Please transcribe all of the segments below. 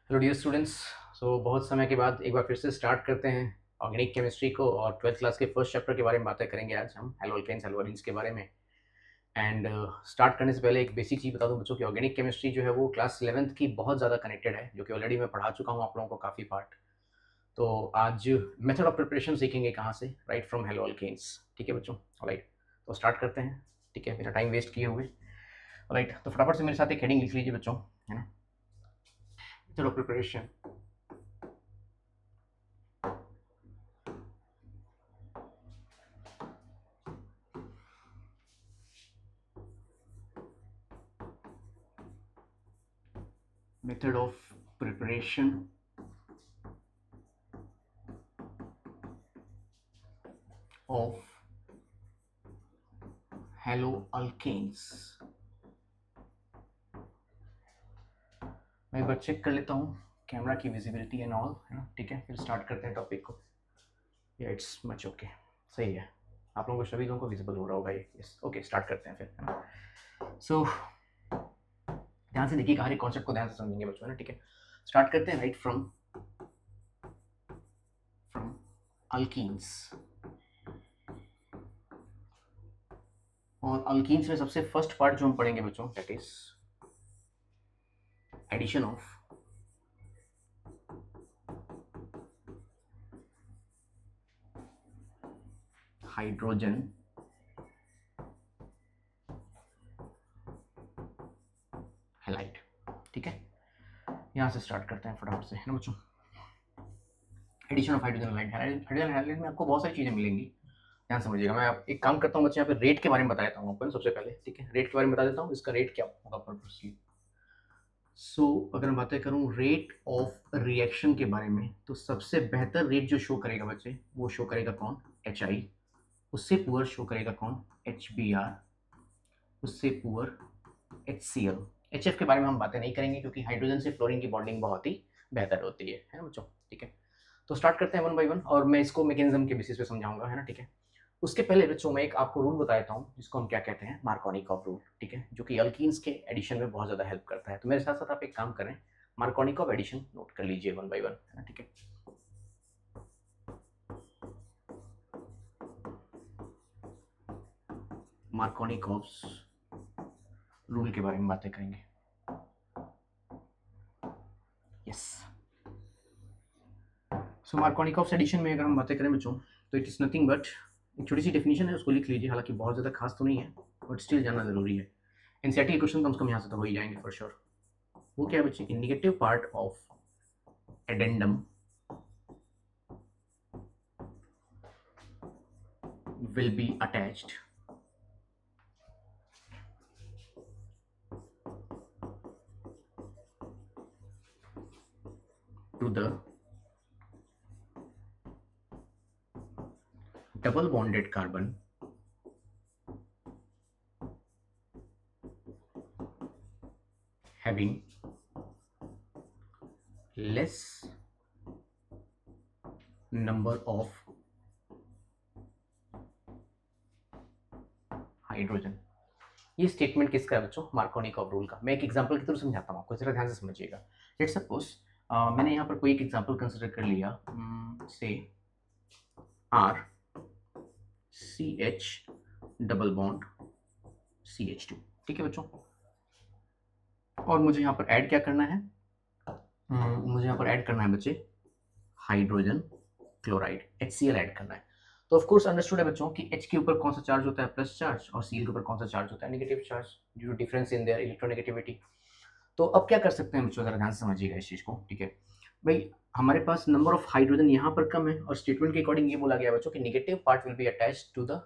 Hello dear students. बहुत समय के बाद एक बार फिर से स्टार्ट करते हैं ऑर्गेनिक केमिस्ट्री को, और ट्वेल्थ क्लास के फर्स्ट चैप्टर के बारे में बातें करेंगे आज हम हेलो अल्केन्स हेलो एल्कीन्स के बारे में। एंड स्टार्ट करने से पहले एक बेसिक चीज़ बता दूं बच्चों की ऑर्गेनिक केमिस्ट्री जो है वो क्लास 11th की बहुत ज़्यादा कनेक्टेड है, जो कि ऑलरेडी मैं पढ़ा चुका हूँ आप लोगों को काफ़ी पार्ट। तो आज मेथड ऑफ प्रिपरेशन सीखेंगे कहाँ से, राइट फ्रॉम हेलो अल्केन्स। ठीक है बच्चों, राइट। तो स्टार्ट करते हैं, ठीक है, बिना टाइम वेस्ट किए हुए। राइट, तो फटाफट से मेरे साथ एक हेडिंग लिख लीजिए बच्चों, है ना। Method of preparation method of preparation of haloalkanes। मैं एक बार चेक कर लेता हूँ कैमरा की विजिबिलिटी एंड ऑल, है ना। ठीक है, फिर स्टार्ट करते हैं टॉपिक को। या इट्स मच ओके, सही है। आप लोगों को सभी लोगों को विजिबल हो रहा होगा ये। यस ओके, स्टार्ट करते हैं फिर, है ना। सो ध्यान से देखिए, हर एक कॉन्सेप्ट को ध्यान से समझेंगे बच्चों, है ना। ठीक है, स्टार्ट करते हैं। Right from from alkenes. और अल्कीन्स में सबसे फर्स्ट पार्ट जो हम पढ़ेंगे बच्चों, that is addition of hydrogen halide. ठीक है, यहाँ से स्टार्ट करते हैं फटाफट से, है ना बच्चों। Addition of hydrogen halide. Hydrogen halide में आपको बहुत सारी चीज़ें मिलेंगी, ध्यान समझिएगा। मैं आप एक काम करता हूँ बच्चे, यहाँ पे रेट के बारे में बता देता हूँ आपको सबसे पहले। ठीक है, रेट के बारे में बता देता हूँ, इसका रेट क्या होगा पर्पसली। अगर मैं बातें करूँ रेट ऑफ रिएक्शन के बारे में, तो सबसे बेहतर रेट जो शो करेगा बच्चे, वो शो करेगा कौन, एच आई। उससे पुअर शो करेगा कौन, एच बी आर। उससे poor H C L. H F के बारे में हम बातें नहीं करेंगे, क्योंकि हाइड्रोजन से फ्लोरीन की बॉन्डिंग बहुत ही बेहतर होती है ना बच्चों। ठीक है, तो स्टार्ट करते हैं वन बाय वन, और मैं इसको मैकेनिज्म के बेसिस पे समझाऊंगा, है ना। ठीक है, उसके पहले बच्चों मैं एक आपको रूल बता देता हूँ, जिसको हम क्या कहते हैं, मार्कोनिकॉफ रूल। ठीक है, जो कि अल्कीन्स के एडिशन में बहुत ज़्यादा हेल्प करता है। तो मेरे साथ साथ आप एक काम करें, मार्कोनिकॉफ एडिशन नोट कर लीजिए वन बाय वन, है ना। ठीक है, मार्कोनिकॉफ्स रूल के बारे में बातें करेंगे। यस, सो मार्कोनिकॉफ्स एडिशन में अगर हम बातें करें बच्चों, तो इट इज़ नथिंग बट एक छोटी सी डेफिनेशन है, उसको लिख लीजिए। हालांकि बहुत ज़्यादा खास तो नहीं है, बट स्टिल जानना जरूरी है। एनसीईआरटी के क्वेश्चन कम से कम यहाँ से तो हो ही जाएंगे फॉर श्योर। वो क्या है बच्चे, कि negative part of addendum will be attached to the double bonded carbon having less number of hydrogen. ये स्टेटमेंट किसका है बच्चों, मार्कोनिकॉफ रूल का। मैं एक एग्जांपल की तरफ समझाता हूँ आपको, जरा ध्यान से समझिएगा। लेट्स सपोज मैंने यहाँ पर कोई एक एग्जांपल कंसिडर कर लिया, say R C H double bond C H two. ठीक है बच्चों, और मुझे यहाँ पर ऐड क्या करना है, मुझे यहाँ पर ऐड करना है बच्चे हाइड्रोजन क्लोराइड, HCl ऐड करना है। तो ऑफ कोर्स अंडरस्टूड है बच्चों कि H के ऊपर कौन सा चार्ज होता है, प्लस चार्ज, और Cl के ऊपर कौन सा चार्ज होता है, negative charge, due to difference in their electronegativity. तो अब क्या कर सकते हैं बच्चों, जरा ध्यान से समझिएगा इस चीज को। ठीक है भाई, हमारे पास नंबर ऑफ हाइड्रोजन यहाँ पर कम है, और स्टेटमेंट के अकॉर्डिंग ये बोला गया बच्चों कि negative part will be attached to the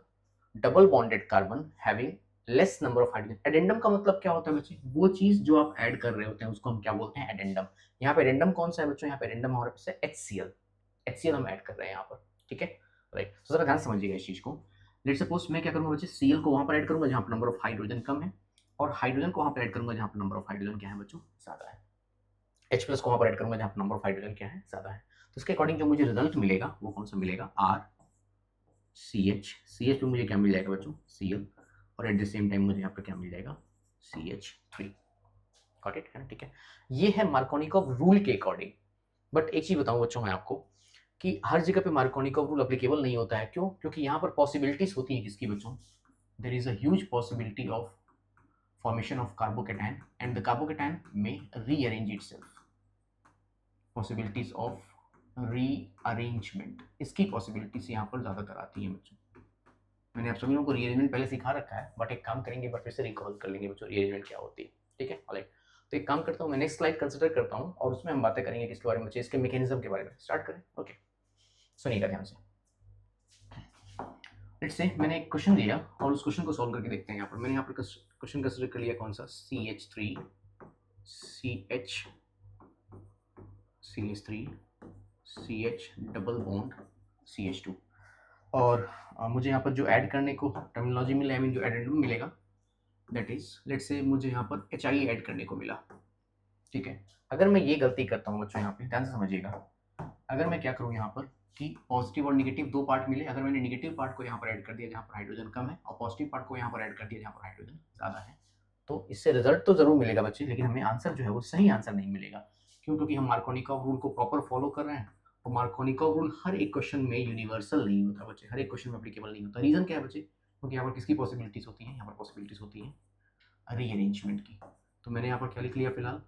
double bonded carbon having less number of hydrogen. Addendum का मतलब क्या होता है बच्चे, वो चीज जो आप ऐड कर रहे होते हैं उसको हम क्या बोलते हैं, एडेंडम। यहाँ पे एडेंडम कौन सा है बच्चों, यहाँ पे एडेंडम हमारे पास है HCl। HCl हम ऐड कर रहे हैं यहाँ पर। ठीक है, राइट। तो जरा ध्यान समझिएगा इस चीज को। लेट सपोज मैं क्या करूंगा बच्चे, Cl को वहां पर ऐड करूंगा जहां पर नंबर ऑफ हाइड्रोजन कम है, और हाइड्रोजन को वहां पर ऐड करूंगा जहां पर नंबर ऑफ हाइड्रोजन क्या है बच्चों, ज्यादा है। H प्लस को वहां पर ऐड करूंगा जहां पर नंबर ऑफ हाइड्रोजन क्या है, ज्यादा है। तो इसके अकॉर्डिंग जो मुझे रिजल्ट मिलेगा वो कौन सा मिलेगा, R C H. C H पे मुझे क्या मिल जाएगा बच्चों, Cl, और एट द सेम टाइम मुझे यहाँ पर क्या मिल जाएगा, CH3। गॉट इट है ना, ठीक है। ये है मार्कोनिकॉव रूल के अकॉर्डिंग। बट एक चीज बताऊं बच्चों मैं आपको कि हर जगह पे मार्कोनिकॉव रूल एप्लीकेबल नहीं होता है। क्यों? क्योंकि यहाँ पर पॉसिबिलिटीज होती हैं किसकी बच्चों, there is a huge possibility of formation of carbocation and the carbocation may rearrange itself, possibilities of rearrangement, इसकी possibilities यहाँ पर ज़्यादातर आती हैं बच्चों। मैंने आप सभी लोगों को रीअरेंजमेंट पहले सिखा रखा है, बट एक काम करेंगे, बट फिर से रिकॉल कर लेंगे बच्चों रीअरेंजमेंट क्या होती है, ठीक है। ऑलराइट, तो एक काम करता हूँ, मैं नेक्स्ट स्लाइड कंसिडर करता हूँ और उसमें हम बातें करेंगे किसके बारे में बच्चे, इसके मैकेनिज्म के बारे में। स्टार्ट करें, ओके। सुनिएगा ध्यान से। लेट्स से मैंने एक क्वेश्चन दिया और उस क्वेश्चन को सॉल्व करके देखते हैं। यहाँ पर मैंने यहाँ पर क्वेश्चन कंसिडर कर लिया, कौन सा, CH3 CH double bond CH2। और मुझे यहाँ पर जो ऐड करने को टर्मिनोलॉजी मिला, आई मीन जो एडेंडम मिलेगा, दैट इज लेट्स से मुझे यहाँ पर HI ऐड करने को मिला, ठीक है। अगर मैं ये गलती करता हूँ बच्चों, यहाँ पे ध्यान से समझिएगा, अगर मैं क्या करूँ यहाँ पर कि पॉजिटिव और निगेटिव दो पार्ट मिले, अगर मैंने निगेटिव पार्ट को यहाँ पर ऐड कर दिया जहाँ पर हाइड्रोजन कम है और पॉजिटिव पार्ट को यहाँ पर ऐड कर दिया जहाँ पर हाइड्रोजन ज़्यादा है, तो इससे रिजल्ट तो जरूर मिलेगा बच्चे, लेकिन हमें आंसर जो है वो सही आंसर नहीं मिलेगा। क्यों? क्योंकि हम मार्कोनिकॉव रूल को प्रॉपर फॉलो कर रहे हैं और मार्कोनिकॉव रूल हर एक क्वेश्चन में यूनिवर्सल नहीं होता बच्चे, हर एक क्वेश्वन में एप्लीकेबल नहीं होता। रीजन क्या है बच्चे? क्योंकि यहाँ पर किसकी पॉसिबिलिटीज होती है, यहाँ पर पॉसिबिलिटीज होती है रीअरेंजमेंट की। तो मैंने यहाँ पर क्या लिख लिया, फिलहाल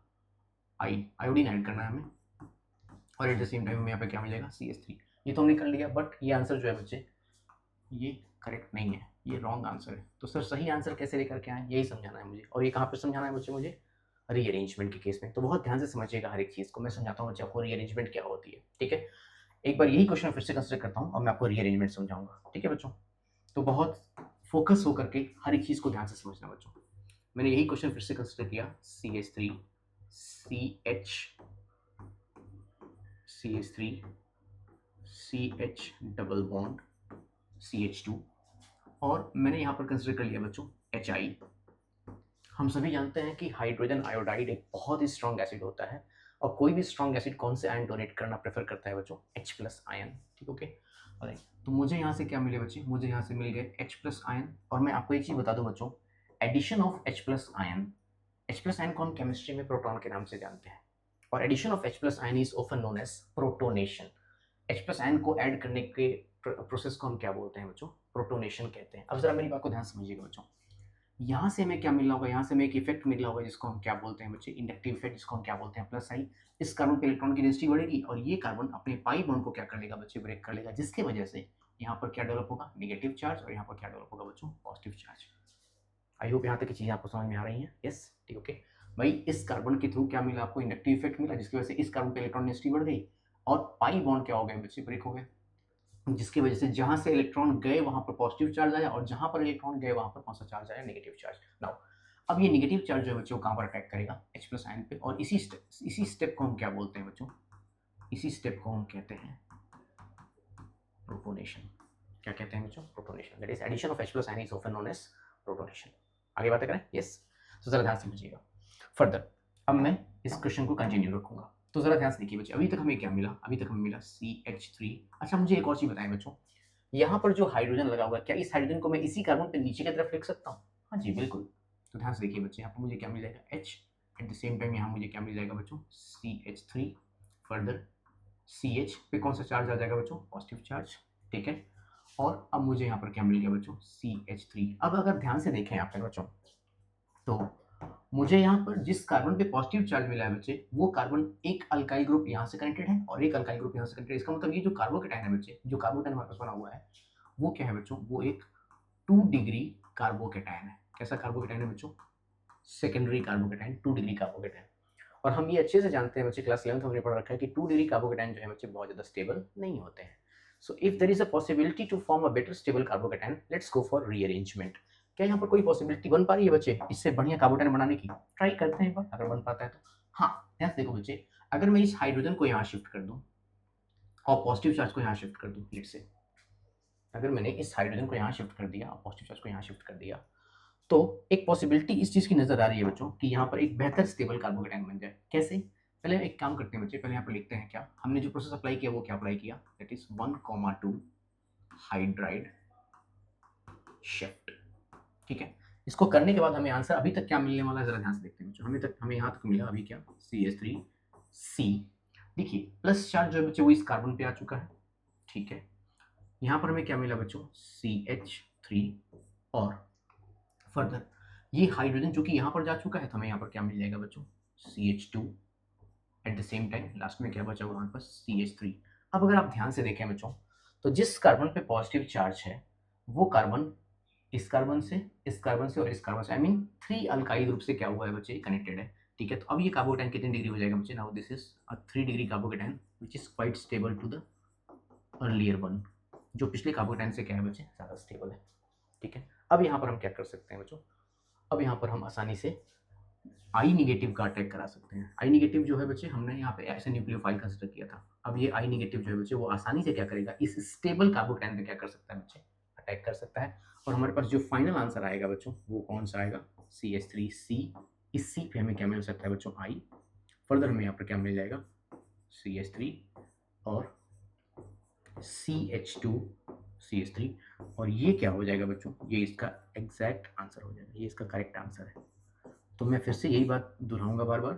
आयोडीन ऐड करना है हमें, और एट द सेम टाइम हमें यहाँ पे क्या मिलेगा, CH3। ये तो हमने कर लिया, बट ये आंसर जो है बच्चे ये करेक्ट नहीं है, ये रॉन्ग आंसर है। तो सर सही आंसर कैसे लेकर के आए, यही समझाना है मुझे। और ये कहाँ पे समझाना है बच्चे मुझे, रीअरेंजमेंट के केस में। तो बहुत ध्यान से समझिएगा हर एक चीज़ को, मैं समझाता हूँ बच्चे आपको रीअरेंजमेंट क्या होती है, ठीक है। एक बार यही क्वेश्चन फिर से कंसिडर करता हूँ और मैं आपको रीअरेंजमेंट समझाऊंगा, ठीक है बच्चों। तो बहुत फोकस होकर के हर एक चीज़ को ध्यान से समझना बच्चों। मैंने यही क्वेश्चन फिर से कंसिडर किया, CH3 CH double bond CH2, और मैंने यहाँ पर कंसिडर कर लिया बच्चों HI। हम सभी जानते हैं कि हाइड्रोजन आयोडाइड एक बहुत ही स्ट्रॉन्ग एसिड होता है, और कोई भी स्ट्रॉन्ग एसिड कौन से आयन डोनेट करना प्रेफर करता है बच्चों, H+ आयन, ठीक, ओके। अरे तो मुझे यहाँ से क्या मिले बच्चे, मुझे यहाँ से मिल गए H+ आयन। और मैं आपको एक चीज़ बता दूं बच्चों, addition of H+ ion, H+ ion को हम केमिस्ट्री में प्रोटॉन के नाम से जानते हैं, और addition of H+ ion is often known as protonation. H+ ion को ऐड करने के प्रोसेस को हम क्या बोलते हैं बच्चों, प्रोटोनेशन कहते हैं। अब जरा मेरी बात को ध्यान समझिएगा बच्चों, यहाँ से हमें क्या मिल रहा होगा, यहाँ से हमें एक इफेक्ट मिल रहा होगा जिसको हम क्या बोलते हैं बच्चे, इंडक्टिव इफेक्ट, जिसको हम क्या बोलते हैं +I। इस कार्बन पे इलेक्ट्रॉन की डेंसिटी बढ़ेगी और ये कार्बन अपने पाई बॉन्ड को क्या कर लेगा बच्चे, ब्रेक कर लेगा, जिसके वजह से यहाँ पर क्या डेवलप होगा, नेगेटिव चार्ज, और यहाँ पर क्या डेवलप होगा बच्चों, पॉजिटिव चार्ज। आई होप यहाँ तक की चीज़ें आपको समझ में आ रही हैं, यस, ठीक, ओके। भाई इस कार्बन के थ्रू क्या मिला आपको, इंडक्टिव इफेक्ट मिला, जिसकी वजह से इस कार्बन पे इलेक्ट्रॉन डेंसिटी बढ़ गई और पाई बॉन्ड क्या हो गए बच्चे, ब्रेक हो गए, जिसकी वजह से जहां से इलेक्ट्रॉन गए वहां पर पॉजिटिव चार्ज आया और जहां पर इलेक्ट्रॉन गए वहां पर कौन सा चार्ज आया, नेगेटिव चार्ज। नाउ अब ये नेगेटिव चार्ज जो है बच्चों कहां पर अटैक करेगा, H+ आयन पे, और इसी स्टेप को हम क्या बोलते हैं बच्चों, इसी स्टेप को हम कहते हैं प्रोटोनेशन। क्या कहते हैं बच्चों, protonation. That is addition of H+ ion is often known as protonation. आगे बातें करें, यस। तो जरा ध्यान से समझिएगा फर्दर। अब मैं इस क्वेश्चन को कंटिन्यू रखूंगा, तो जरा ध्यान से देखिए बच्चे। अभी तक हमें क्या मिला, अभी तक हमें मिला CH3। अच्छा मुझे एक और चीज बताएं बच्चों, यहाँ पर जो हाइड्रोजन लगा हुआ है, क्या इस हाइड्रोजन को मैं इसी कार्बन पे नीचे की तरफ लिख सकता हूँ? हाँ जी बिल्कुल। तो ध्यान से देखिए बच्चे, यहाँ पर मुझे क्या मिल जाएगा, H, at the same time यहाँ मुझे क्या मिल जाएगा बच्चों, CH3। फर्दर CH पे कौन सा चार्ज आ जाएगा बच्चों, पॉजिटिव चार्ज, ठीक है। और अब मुझे यहाँ पर क्या मिल गया बच्चों, CH3। अब अगर ध्यान से देखें यहाँ पे बच्चों, तो मुझे यहाँ पर जिस कार्बन पे पॉजिटिव चार्ज मिला है बच्चे, वो कार्बन एक अल्काइल ग्रुप यहाँ से कनेक्टेड है और एक अल्काइल ग्रुप यहाँ से कनेक्टेड है। इसका मतलब ये जो कार्बोकेटाइन है बच्चे, जो कार्बोकेटाइन हमारे पास बना हुआ है, वो क्या है बच्चों, वो एक 2 डिग्री कार्बोकेटाइन है। कैसा कार्बोकेटाइन है बच्चों, सेकेंडरी कार्बोकेटाइन, 2 डिग्री कार्बोकेटाइन। और हम ये अच्छे से जानते हैं बच्चे, क्लास 11 हमने पढ़ रखा है कि 2 डिग्री कार्बोकेटाइन जो है बच्चे बहुत ज़्यादा स्टेबल नहीं होते हैं। So if there is a possibility to form a better stable carbocation, let's go for rearrangement. क्या यहाँ पर कोई पॉसिबिलिटी बन पा रही है बच्चे इससे बढ़िया कार्बोकेटाइन बनाने की? ट्राई करते हैं एक बार, अगर बन पाता है तो। हाँ ध्यान से देखो बच्चे, अगर मैं इस हाइड्रोजन को यहाँ शिफ्ट कर दूँ और पॉजिटिव चार्ज को यहाँ शिफ्ट कर दूँ, लेट्स से अगर मैंने इस हाइड्रोजन को यहाँ शिफ्ट कर दिया और पॉजिटिव चार्ज को यहाँ शिफ्ट कर दिया, तो एक पॉसिबिलिटी इस चीज़ की नजर आ रही है बच्चों कि यहाँ पर एक बेहतर स्टेबल कार्बोकेटाइन बन जाए। कैसे? पहले एक काम करते हैं बच्चे, पहले यहाँ पर लिखते हैं क्या हमने जो प्रोसेस अप्लाई किया, वो क्या अप्लाई किया, दैट इज 1,2 हाइड्राइड शिफ्ट, ठीक है। इसको करने के बाद हमें आंसर अभी तक क्या मिलने वाला है जरा ध्यान से देखते हैं बच्चों। हमें यहाँ तक मिला अभी क्या, CH3C। देखिए प्लस चार्ज जो है बच्चों वो इस कार्बन पे आ चुका है, ठीक है। यहाँ पर हमें क्या मिला बच्चों, CH3, और फर्दर ये हाइड्रोजन जो कि यहाँ पर जा चुका है, तो हमें यहाँ पर क्या मिल जाएगा बच्चों, CH2। At the same time last में क्या बचा हुआ हमारे पास, CH3। अब अगर आप ध्यान से देखें बच्चों, तो जिस कार्बन पे पॉजिटिव चार्ज है वो कार्बन इस कार्बन से, इस कार्बन से और इस कार्बन से, आई मीन 3 अल्काइल ग्रुप से क्या हुआ है बच्चे, कनेक्टेड है, ठीक है। तो अब ये कार्बोकेटाइन कितनी डिग्री हो जाएगा बच्चे, now this is a 3 degree carbocation which is quite stable to the earlier one, जो पिछले कार्बोकेटाइन से क्या है बच्चे, ज़्यादा स्टेबल है, ठीक है। अब यहाँ पर हम क्या कर सकते हैं बच्चों, अब यहाँ पर हम आसानी से आई निगेटिव का अटैक करा सकते हैं। आई निगेटिव जो है बच्चे हमने यहाँ पे ऐसे न्यूक्लियोफाइल कंसिडर किया था। अब ये आई निगेटिव जो है बच्चे वो आसानी से क्या करेगा, इस स्टेबल कार्बोकेटाइन पे क्या कर सकता है बच्चे, अटैक कर सकता है। और हमारे पास जो फाइनल आंसर आएगा बच्चों वो कौन सा आएगा, CH3C। इस C पे हमें क्या मिल सकता है बच्चों, आई। फर्दर हमें यहाँ पर क्या मिल जाएगा, CH3 और CH2CH3, और ये क्या हो जाएगा बच्चों, ये इसका एग्जैक्ट आंसर हो जाएगा, ये इसका करेक्ट आंसर है। तो मैं फिर से यही बात दोहराऊंगा बार बार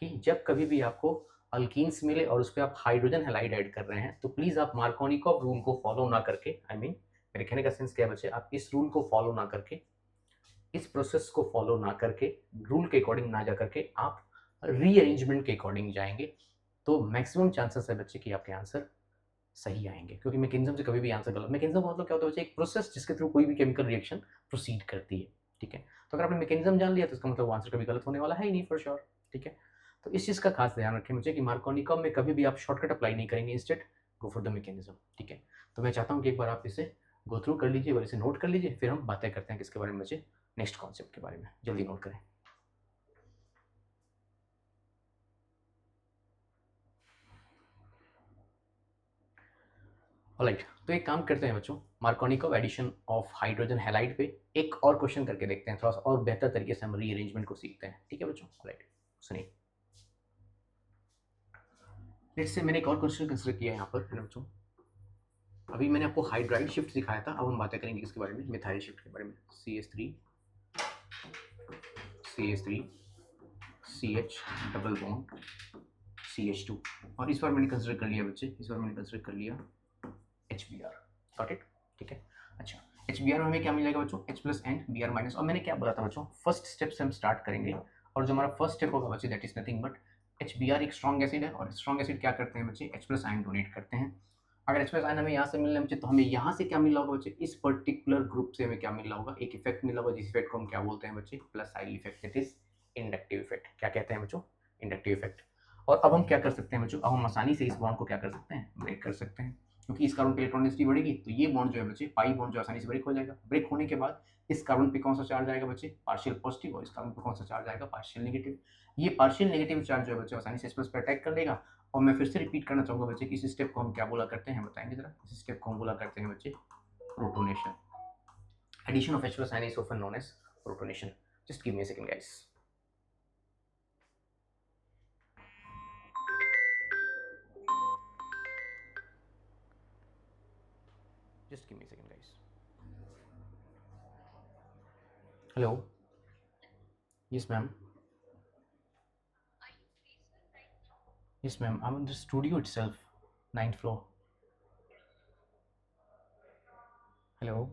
कि जब कभी भी आपको अल्कीन्स मिले और उस पर आप हाइड्रोजन हैलाइड ऐड कर रहे हैं, तो प्लीज़ आप मार्कोनिकॉव रूल को फॉलो ना करके, आई मीन मेरे कहने का सेंस क्या है बच्चे, आप इस रूल को फॉलो ना करके, इस प्रोसेस को फॉलो ना करके, रूल के अकॉर्डिंग ना जा करके आप रीअरेंजमेंट के अकॉर्डिंग जाएंगे, तो मैक्सिमम चांसेस है बच्चे कि आपके आंसर सही आएंगे। क्योंकि मैकेनिज्म से कभी भी आंसर गलत, मैकेनिज्म का मतलब क्या होता है बच्चे, एक प्रोसेस जिसके थ्रू कोई भी केमिकल रिएक्शन प्रोसीड करती है, ठीक है। तो अगर आपने मैकेनिज्म जान लिया तो इसका मतलब वो आंसर कभी गलत होने वाला है ही नहीं, फॉर श्योर, ठीक है। तो इस चीज़ का खास ध्यान रखें मुझे कि मार्कोनिकॉव में कभी भी आप शॉर्टकट अप्लाई नहीं करेंगे, instead go for the mechanism, ठीक है। तो मैं चाहता हूँ कि एक बार आप इसे गो थ्रू कर लीजिए और इसे नोट कर लीजिए, फिर हम बातें करते हैं किसके बारे में बच्चे, नेक्स्ट कॉन्सेप्ट के बारे में। जल्दी नोट करें। ऑलराइट, तो एक काम करते हैं बच्चों, Markovnikov addition of hydrogen halide पे एक और क्वेश्चन करके देखते हैं, थोड़ा सा और बेहतर तरीके से हम रीअरेंजमेंट को सीखते हैं, ठीक है बच्चों। ऑलराइट सुनिए, लेट्स से मैंने एक और क्वेश्चन कंसिडर किया है यहाँ पर, है ना बच्चों। अभी मैंने आपको हाइड्राइड शिफ्ट सिखाया था, अब हम बातें करेंगे किसके बारे में, मिथाइल शिफ्ट के बारे में। CH3 CH double bond CH2, और इस बार मैंने कंसिडर कर लिया बच्चे, इस बार मैंने कंसिडर कर लिया HBr, गॉट इट, ठीक है। अच्छा, HBr में हमें क्या मिल जाएगा बच्चों, H plus and Br minus, और मैंने क्या बोला था बच्चों, फर्स्ट स्टेप से हम स्टार्ट करेंगे, और जो हमारा फर्स्ट स्टेप होगा बच्चे that is nothing but HBr एक स्ट्रॉन्ग एसिड है, और स्ट्रॉन्ग एसिड क्या करते हैं बच्चे, H प्लस आयन डोनेट करते हैं। अगर H प्लस आयन हमें यहाँ से मिलने बच्चे, तो हमें यहाँ से क्या मिल रहा होगा बच्चे, इस पर्टिकुलर ग्रुप से हमें क्या मिल रहा होगा, एक इफेक्ट मिल रहा होगा, जिस इफेक्ट को हम क्या बोलते हैं बच्चे, plus I effect, that is inductive effect. क्या कहते हैं बच्चों, इंडक्टिव इफेक्ट। और अब हम क्या कर सकते हैं बच्चों, अब हम आसानी से इस बॉन्ड को क्या कर सकते हैं, ब्रेक कर सकते हैं, क्योंकि इस कार्बन की इलेक्ट्रॉन डेंसिटी बढ़ेगी, तो ये बॉन्ड जो है बच्चे, पाई बॉन्ड जो आसानी से ब्रेक हो जाएगा। ब्रेक होने के बाद इस कार्बन पे कौन सा चार्ज आएगा बच्चे, पार्शियल पॉजिटिव, और इस कार्बन पे कौन सा चार्ज आएगा, पार्शियल नेगेटिव। ये पार्शियल नेगेटिव चार्ज जो है बच्चे आसानी से इस प्लस पे अटैक कर लेगा। और मैं फिर से रिपीट करना चाहूंगा बच्चे कि इस स्टेप को हम क्या बोला करते हैं, बताएंगे जरा। इस स्टेप को हम बोला करते हैं बच्चे protonation. Addition of H plus ion is often known as protonation. Just give me a second guys. Just give me a second, guys. Hello. Yes, ma'am. Yes, ma'am. I'm in the studio itself, 9th floor. Hello.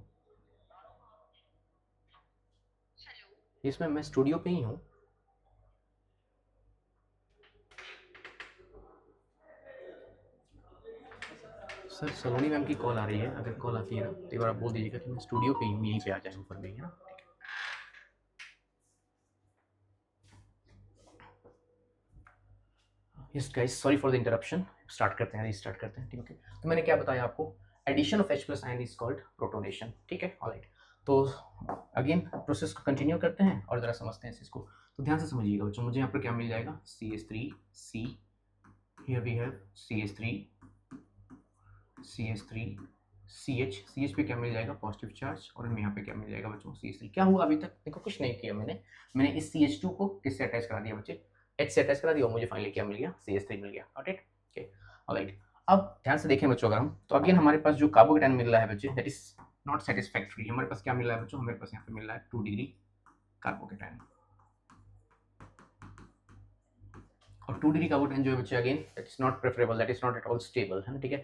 Yes, ma'am. मैं studio पे ही हूँ। Sir सलोनी ma'am की call आ रही है, अगर call आती है ना तो एक बार आप बोल दीजिएगा कि मैं स्टूडियो पे ही हूँ, यहीं पे आ जाए ऊपर में, है ना। Yes guys, sorry for the interruption. Start करते हैं, रीस्टार्ट करते हैं, ठीक है। तो मैंने क्या बताया आपको, addition of H plus ion is called protonation, ठीक है। ऑलराइट, तो अगेन प्रोसेस को कंटिन्यू करते हैं और जरा समझते हैं इस चीज़ को। तो ध्यान से समझिएगा बच्चों, मुझे यहाँ पर क्या मिल जाएगा, CH3C, here we have CH पे क्या मिल जाएगा, पॉजिटिव चार्ज, और हमें यहाँ पे क्या मिल जाएगा बच्चों, CH3। क्या हुआ अभी तक, देखो कुछ नहीं किया मैंने इस CH2 को किससे अटैच करा दिया बच्चे, H से अटैच करा दिया, और मुझे फाइनली क्या मिल गया, CH3 मिल गया, गॉट इट, ओके। ऑलराइट, अब ध्यान से देखें बच्चों, अगर हम तो अगेन हमारे पास जो कार्बोकेटाइन मिल रहा है बच्चे, दैट इज नॉट सेटिस्फैक्ट्री। हमारे पास क्या मिल रहा है बच्चों, हमारे पास यहाँ पे मिल रहा है 2 डिग्री कार्बोकेटायन। और 2 डिग्री कार्बोकेटायन जो है बच्चे again that is not preferable, that is not at all stable, है ना, ठीक है।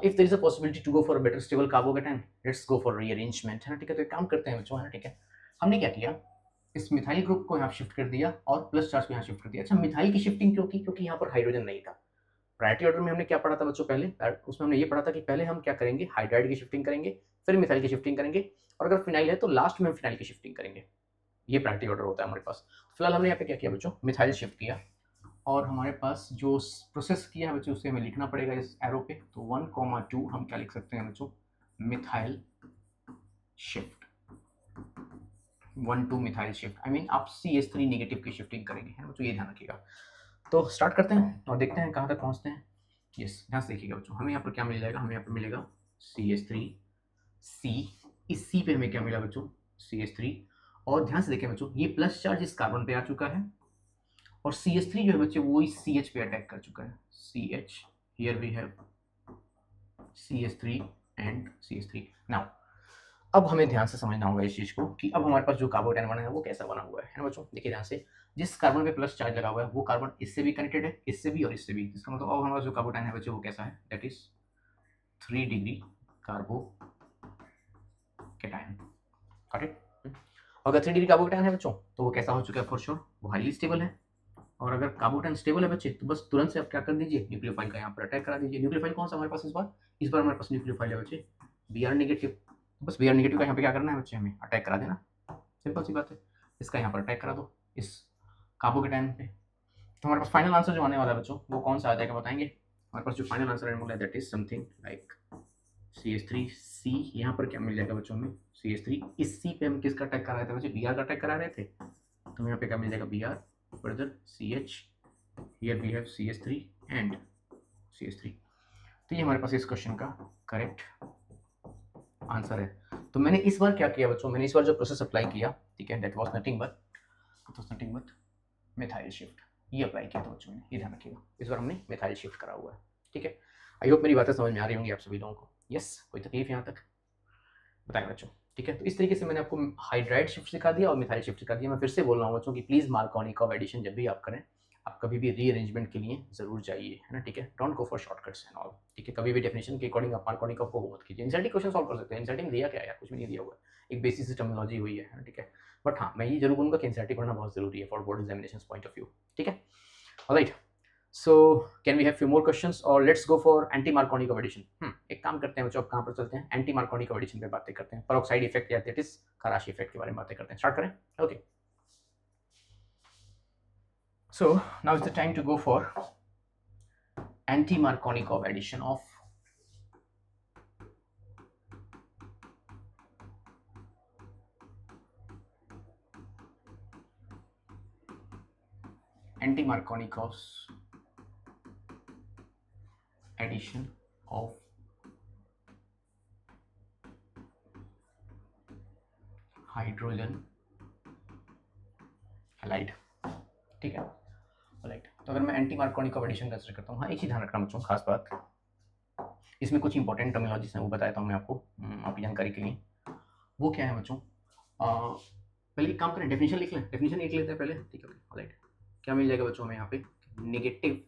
If there is a possibility to go for a better stable carbocation, let's go for rearrangement, है ना, ठीक है। तो एक काम करते हैं बच्चों, है ना, ठीक है। हमने क्या किया, इस मिथाइल ग्रुप को यहाँ शिफ्ट कर दिया और प्लस चार्ज को यहाँ शिफ्ट कर दिया। अच्छा, मिथाइल की शिफ्टिंग क्यों की? क्योंकि यहाँ पर हाइड्रोजन नहीं था। प्रायोरिटी ऑर्डर में हमने क्या पढ़ा था बच्चों पहले? उसमें हमने ये पढ़ा था कि पहले हम क्या करेंगे, हाइड्राइड की शिफ्टिंग करेंगे, फिर मिथाइल की शिफ्टिंग करेंगे, और अगर फिनाइल है तो लास्ट में हम फिनाइल की शिफ्टिंग करेंगे। ये प्रायोरिटी ऑर्डर होता है हमारे पास। फिलहाल हमने यहाँ पे क्या किया बच्चों, मिथाइल शिफ्ट किया, और हमारे पास जो प्रोसेस किया है बच्चों उसे हमें लिखना पड़ेगा इस एरो पे। तो 1,2 हम क्या लिख सकते हैं बच्चों, methyl shift, 1,2 methyl shift. I mean आप CH3 नेगेटिव की शिफ्टिंग करेंगे, है ना बच्चों, ये ध्यान रखिएगा। तो स्टार्ट करते हैं और देखते हैं कहाँ तक पहुँचते हैं। यस, ध्यान से देखिएगा बच्चों, हमें यहाँ पर क्या मिल जाएगा, हमें यहाँ पर मिलेगा CH3C। इस C पे हमें क्या मिला बच्चों, CH3। और ध्यान से देखें बच्चों, ये प्लस चार्ज इस कार्बन पे आ चुका है, और CH3 जो है बच्चे वो इस CH पे अटैक कर चुका है। CH, here we have CH3 and CH3। Now अब हमें ध्यान से समझना होगा इस चीज को कि अब हमारे पास जो कार्बोकेटायन बना है वो कैसा बना हुआ है ना बच्चों। देखिए ध्यान से, जिस कार्बन पे प्लस चार्ज लगा हुआ है वो कार्बन इससे भी कनेक्टेड है, इससे भी और इससे भी। इसका मतलब अब हमारा जो कार्बोकेटायन है बच्चे वो कैसा है, that is 3 degree carbocation. Got it. अगर 3 डिग्री कार्बोकेटायन है बच्चों तो वो कैसा हो चुका है, फॉर श्योर वो हाईली स्टेबल है। और अगर कार्बोकेटायन स्टेबल है बच्चे तो बस तुरंत से आप क्या कर दीजिए, न्यूक्लियोफाइल का यहाँ पर अटैक करा दीजिए। न्यूक्लियोफाइल कौन सा हमारे पास इस बार, इस बार हमारे पास न्यूक्लियोफाइल है बच्चे Br नेगेटिव। बस Br नेगेटिव का यहाँ पे क्या करना है बच्चे, हमें अटैक करा देना, सिंपल सी बात है। इसका यहाँ पर अटैक करा दो इस कार्बोकेटायन पे। तो हमारे पास फाइनल आंसर जो आने वाला है बच्चों वो कौन सा आ जाएगा बताएंगे। हमारे पास जो फाइनल आंसर आने वाला है that is something like CH3C। यहाँ पर क्या मिल जाएगा बच्चों हमें, CH3। इस C पे हम किसका अटैक करा रहे थे बच्चे, Br का अटैक करा रहे थे। तो यहाँ पे क्या मिल जाएगा, Br further CH, here we have CH3 and CH3। तो ये हमारे पास इस क्वेश्चन का करेक्ट आंसर है। तो मैंने इस बार क्या किया बच्चों, मैंने इस बार जो प्रोसेस अप्लाई किया, ठीक है, that was nothing but methyl shift, ये अप्लाई किया था बच्चों ने, ये ध्यान रखिएगा। इस बार हमने मिथाइल शिफ्ट करा हुआ है, ठीक है। आई होप मेरी बातें समझ में आ रही होंगी आप सभी लोगों को। यस, कोई तकलीफ यहाँ तक बताएं बच्चों, ठीक है। तो इस तरीके से मैंने आपको हाइड्राइड शिफ्ट सिखा दिया और मिथाइल शिफ्ट सिखा दिया। मैं फिर से बोल रहा हूँ बच्चों कि प्लीज़ मार्कोनी ऑफ एडिशन जब भी आप करें, आप कभी भी रीअरेंजमेंट के लिए जरूर जाइए, है ना, ठीक है। Don't go for shortcuts and all, ठीक है। कभी भी डेफिनेशन के अकॉर्डिंग आप मार्कोनी ऑफ को मत कीजिए। एनसीईआरटी क्वेश्चन सॉल्व कर सकते हैं, एनसीईआरटी में दिया क्या है यार, कुछ भी नहीं दिया हुआ है, एक बेसिक से टर्मिनोलॉजी हुई है ना, ठीक है। बट हाँ, मैं ये जरूर बोलूँगा कि एनसीईआरटी पढ़ना बहुत जरूरी है for board examination point of view, ठीक है। Alright, so can we have few more questions और let's go for anti Markovnikov of addition. एक काम करते हैं बच्चों, अब कहाँ पर चलते हैं, एंटी मार्कोनी ऑफ एडिशन पे बातें करते हैं। पेरोक्साइड इफेक्ट या दैट इज खराशी इफेक्ट के बारे में बातें करते हैं। स्टार्ट करें, okay. So now is the time to go for anti-Markovnikov of addition of anti-Markovnikov's addition of hydrogen halide, ठीक है। राइट, तो अगर मैं anti Markovnikov of addition consider करता हूँ, हाँ एक ही ध्यान रखना बच्चों, खास बात, इसमें कुछ इंपॉर्टेंट टर्मिनोलॉजीज हैं वो बताता हूँ मैं आपको, आपकी जानकारी के लिए। वो क्या है बच्चों, पहले एक काम करें, डेफिनेशन लिख लें, डेफिनेशन लिख लेते हैं पहले, ठीक है। राइट, क्या मिल जाएगा बच्चों हमें यहाँ पे, negative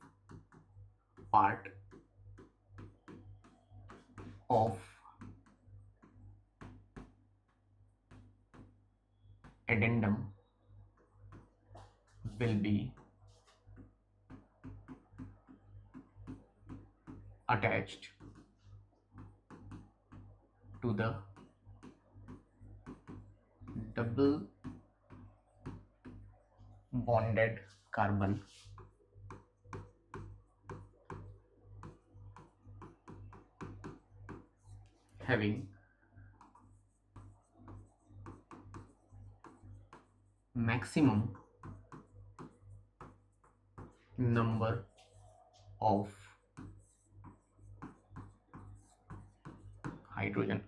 part of addendum will be attached to the double bonded carbon having maximum number of hydrogen.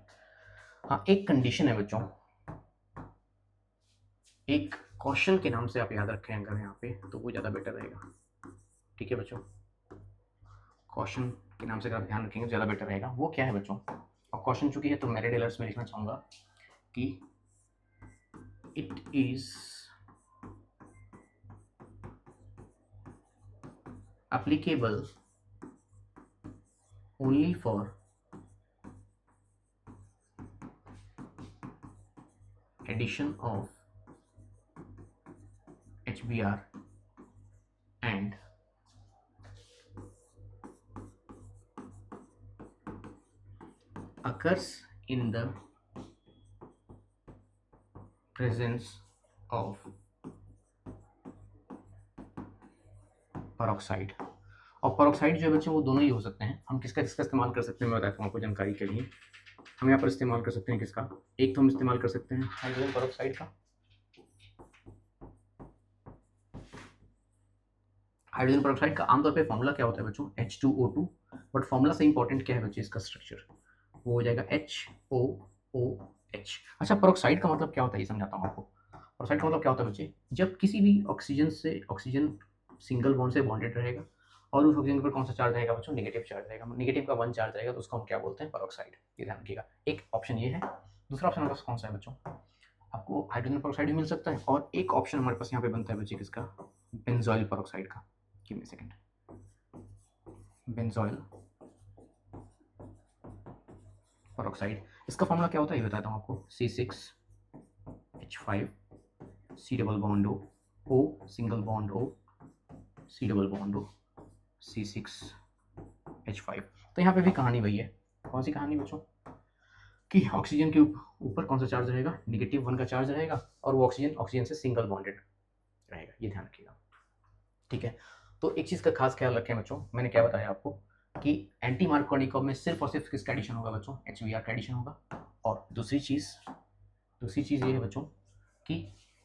हाँ एक कंडीशन है बच्चों, एक क्वेश्चन के नाम से आप याद रखें अगर यहाँ पे, तो वो ज़्यादा बेटर रहेगा, ठीक है बच्चों। क्वेश्चन के नाम से अगर आप ध्यान रखेंगे तो ज़्यादा बेटर रहेगा। वो क्या है बच्चों, और क्वेश्चन चूंकि है तो मेरिट एरर्स में लिखना चाहूँगा कि it is applicable only for addition of HBr and occurs in the presence of peroxide। और peroxide जो है बच्चों वो दोनों ही हो सकते हैं। हम किसका किसका इस्तेमाल कर सकते हैं मैं बताता हूँ आपको जानकारी के लिए। हम यहाँ पर इस्तेमाल कर सकते हैं किसका, एक तो हम इस्तेमाल कर सकते हैं हाइड्रोजन पेरोक्साइड का। हाइड्रोजन पेरोक्साइड का आमतौर पे फॉर्मूला क्या होता है बच्चों, H2O2, बट फॉर्मूला से इंपॉर्टेंट क्या है बच्चे इसका स्ट्रक्चर, वो हो जाएगा HOOH। अच्छा पेरोक्साइड का मतलब क्या होता है ये समझाता हूँ आपको। पेरोक्साइड का मतलब क्या होता है बच्चे, जब किसी भी ऑक्सीजन से ऑक्सीजन सिंगल बॉन्ड से बॉन्डेड रहेगा और उस ऑक्सीजन पर कौन सा चार्ज रहेगा बच्चों, नेगेटिव चार्ज रहेगा, नेगेटिव का 1 चार्ज रहेगा, तो उसको हम क्या बोलते हैं, पेरोक्साइड। ये ध्यान रखिएगा। एक ऑप्शन ये है। दूसरा ऑप्शन हमारे पास कौन सा है बच्चों, आपको हाइड्रोजन पेरोक्साइड भी मिल सकता है, और एक ऑप्शन हमारे पास यहाँ पे बनता है बच्चे किसका, बेंजोइल पेरोक्साइड का। Give me second, benzoyl peroxide. इसका फॉर्मूला क्या होता है ये बताता हूँ आपको, C6H5 C double bond O single bond O C double bond O C6H5। तो यहाँ पे भी कहानी वही है। कौन सी कहानी बच्चों, कि ऑक्सीजन के ऊपर कौन सा चार्ज रहेगा, -1 का चार्ज रहेगा, और वो ऑक्सीजन से सिंगल बॉन्डेड रहेगा। ये ध्यान रखिएगा, ठीक है। तो एक चीज़ का खास ख्याल रखें बच्चों, मैंने क्या बताया आपको कि एंटी मार्कोनिकॉव में सिर्फ और सिर्फ किसका एडिशन होगा बच्चों, HBr का एडिशन होगा। और दूसरी चीज़ ये है बच्चों कि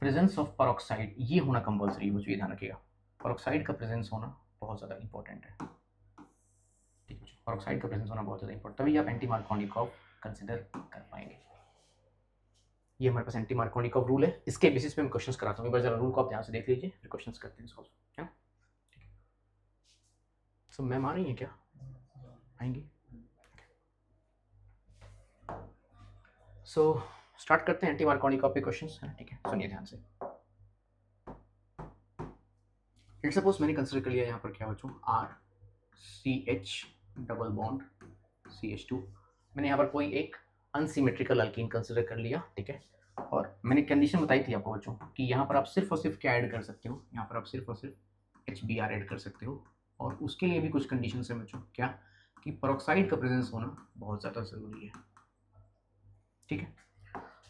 प्रेजेंस ऑफ पेरोक्साइड ये होना कंपलसरी है बच्चों, ये ध्यान रखिएगा। पेरोक्साइड का प्रेजेंस होना बहुत ज़्यादा इंपॉर्टेंट है, ठीक है। पेरोक्साइड का प्रेजेंस होना बहुत ज़्यादा इंपॉर्टेंट, तभी आप एंटी मार्कोनिकॉव कंसिडर कर पाएंगे। ये हमारे पास एंटी मार्कोनिकॉव रूल है, इसके बेसिस पे मैं क्वेश्चंस कराता हूँ। एक बार जरा रूल को आप ध्यान से देख लीजिए, फिर क्वेश्चंस करते हैं सॉल्व, है ना। सो मैम आ रही है क्या, आएंगी। सो स्टार्ट करते हैं एंटी मार्कोनिकॉव पे क्वेश्चंस, है ना, ठीक है। सुनिए ध्यान से। लेट्स सपोज मैंने कंसीडर कर लिया यहाँ पर क्या बच्चों, RCH डबल बॉन्ड CH2। मैंने यहाँ पर कोई एक अनसिमेट्रिकल अल्कीन कंसीडर कर लिया, ठीक है। और मैंने कंडीशन बताई थी आपको बच्चों कि यहाँ पर आप सिर्फ और सिर्फ क्या ऐड कर सकते हो, यहाँ पर आप सिर्फ और सिर्फ HBr ऐड कर सकते हो। और उसके लिए भी कुछ कंडीशन है बच्चों, क्या कि पेरोक्साइड का प्रेजेंस होना बहुत ज़्यादा ज़रूरी है, ठीक है।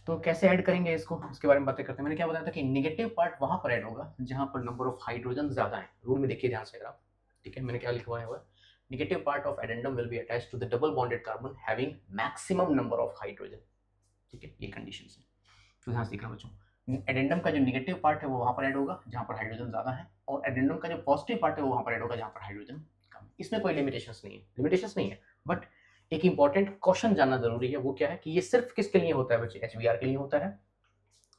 तो कैसे ऐड करेंगे इसको, इसके बारे में बातें करते हैं। मैंने क्या बताया था कि नेगेटिव पार्ट वहाँ पर ऐड होगा जहाँ पर नंबर ऑफ हाइड्रोजन ज़्यादा है। रूल में देखिए ध्यान से अगर आप, ठीक है। मैंने क्या लिखवाया हुआ है, negative part of addendum will be attached to the double bonded carbon having maximum number of hydrogen, ठीक है। ये कंडीशन है, तो ध्यान से देखना बच्चों। एडेंडम का जो नेगेटिव पार्ट है वो वहाँ पर ऐड होगा जहाँ पर हाइड्रोजन ज़्यादा है, और एडेंडम का जो पॉजिटिव पार्ट है वो वहाँ पर ऐड होगा जहाँ पर हाइड्रोजन कम है। इसमें कोई लिमिटेशंस नहीं है, बट एक इंपॉर्टेंट क्वेश्चन जानना जरूरी है, वो क्या है कि ये सिर्फ किसके लिए होता है बच्चे, HBr के लिए होता है।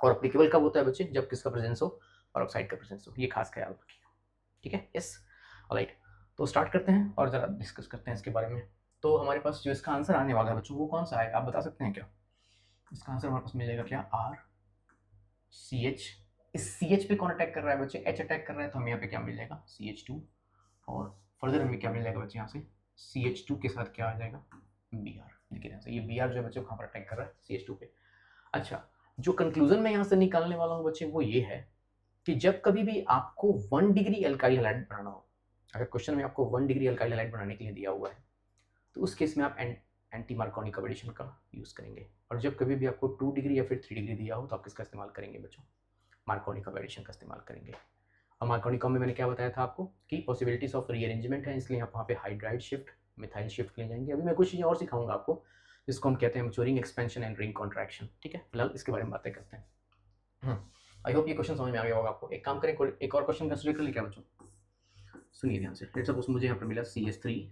और अप्लीकेबल कब होता है बच्चे, जब किसका प्रेजेंस हो, पेरोक्साइड का प्रेजेंस हो। ये खास ख्याल रखिएगा, ठीक है। Yes, alright. तो स्टार्ट करते हैं और जरा डिस्कस करते हैं इसके बारे में। तो हमारे पास जो इसका आंसर आने वाला है बच्चों वो कौन सा है, आप बता सकते हैं क्या। इसका आंसर हमारे पास मिलेगा क्या, RCH। इस CH पे कौन अटैक कर रहा है बच्चे, H अटैक कर रहा है, तो हमें यहाँ पे क्या मिल जाएगा, CH2। और फर्दर हमें क्या मिल जाएगा बच्चे, यहाँ से CH2 के साथ क्या आ जाएगा, Br। देखिए यहाँ से ये Br जो है बच्चे कहाँ पर अटैक कर रहा है, CH2 पे। अच्छा, जो कंक्लूजन मैं यहाँ से निकालने वाला हूँ बच्चे वो ये है कि जब कभी भी आपको 1 डिग्री अल्काइल हैलाइड बनाना हो, अगर क्वेश्चन में आपको 1 डिग्री अल्काइल हैलाइड बनाने के लिए दिया हुआ है, तो उस केस में आप एंटी मार्कोनिक एडिशन का यूज़ करेंगे। और जब कभी भी आपको 2 डिग्री या फिर 3 डिग्री दिया हो तो आप किसका इस्तेमाल करेंगे बच्चों, मार्कोनिक एडिशन का इस्तेमाल करेंगे। और मार्कोनिक में मैंने क्या बताया था आपको कि पॉसिबिलिटीज ऑफ रीअरेंजमेंट है, इसलिए आप वहाँ पे हाइड्राइड शिफ्ट, मिथाइल शिफ्ट ले जाएंगे। अभी मैं कुछ चीज़ें और सिखाऊंगा आपको जिसको हम कहते हैं maturing expansion and ring contraction, ठीक है। फिलहाल इसके बारे में बातें करते हैं। आई होप ये क्वेश्चन समझ में आ गया होगा आपको। एक काम करें, एक और क्वेश्चन कंसीडर कर ले क्या बच्चों, सुनिए ध्यान से। लेट्स सपोज मुझे यहाँ पर मिला CH3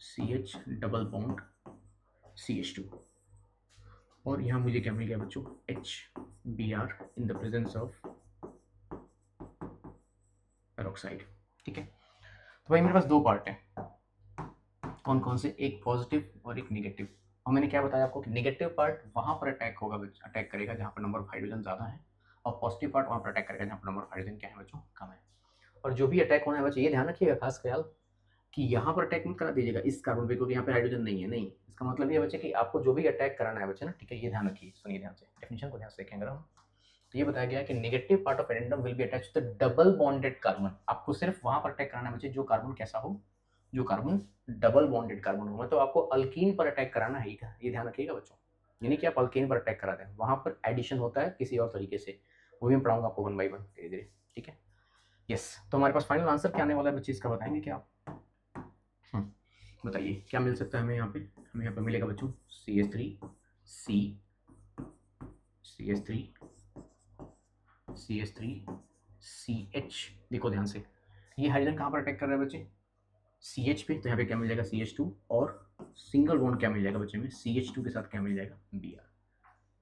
CH double bond CH2, और यहाँ मुझे क्या मिल गया बच्चों, HBr in the presence of peroxide, ठीक है। तो भाई मेरे पास दो पार्ट है, कौन कौन से, एक पॉजिटिव और एक नेगेटिव। और मैंने क्या बताया आपको कि नेगेटिव पार्ट वहाँ पर अटैक होगा, अटैक करेगा जहाँ पर नंबर ऑफ हाइड्रोजन ज़्यादा है, और पॉजिटिव पार्ट वहाँ पर अटैक करेगा जहाँ पर नंबर ऑफ हाइड्रोजन क्या है बच्चों, कम है। और जो भी अटैक होना है बच्चों, ये ध्यान रखिएगा खास ख्याल कि यहाँ पर अटैक मत करा दीजिएगा इस कार्बन पे, क्योंकि यहाँ पे हाइड्रोजन नहीं है, नहीं, इसका मतलब ये बच्चे कि आपको जो भी अटैक कराना है बच्चे ना, ठीक है, ये ध्यान रखिए, सुनिए ध्यान से, डेफिनेशन को ध्यान से देखेंगे हम। तो ये बताया गया है कि negative part of addendum will be attach to the double bonded carbon. आपको सिर्फ वहां पर अटैक कराना है बच्चे जो कार्बन कैसा हो, जो कार्बन डबल बॉन्डेड कार्बन हो, मतलब आपको अल्कीन पर अटैक कराना है, ये ध्यान रखिएगा बच्चों। यानी कि आप अल्कीन पर अटैक करा दें, वहां पर एडिशन होता है किसी और तरीके से, वो भी मैं पढ़ाऊंगा आपको 1 बाय 1 धीरे धीरे, ठीक है। यस, तो हमारे पास फाइनल आंसर क्या आने वाला है बच्चे, इसका बताएंगे क्या आप? बताइए क्या मिल सकता है हमें यहाँ पे? हमें यहाँ पे मिलेगा बच्चों CH3 C, CH3 CH3 CH। देखो ध्यान से, ये हाइड्रोजन कहाँ पर अटैक कर रहा है बच्चे, CH पे, तो यहाँ पे क्या मिल जाएगा CH2, और सिंगल बॉन्ड क्या मिल जाएगा बच्चे में, CH2 के साथ क्या मिल जाएगा Br।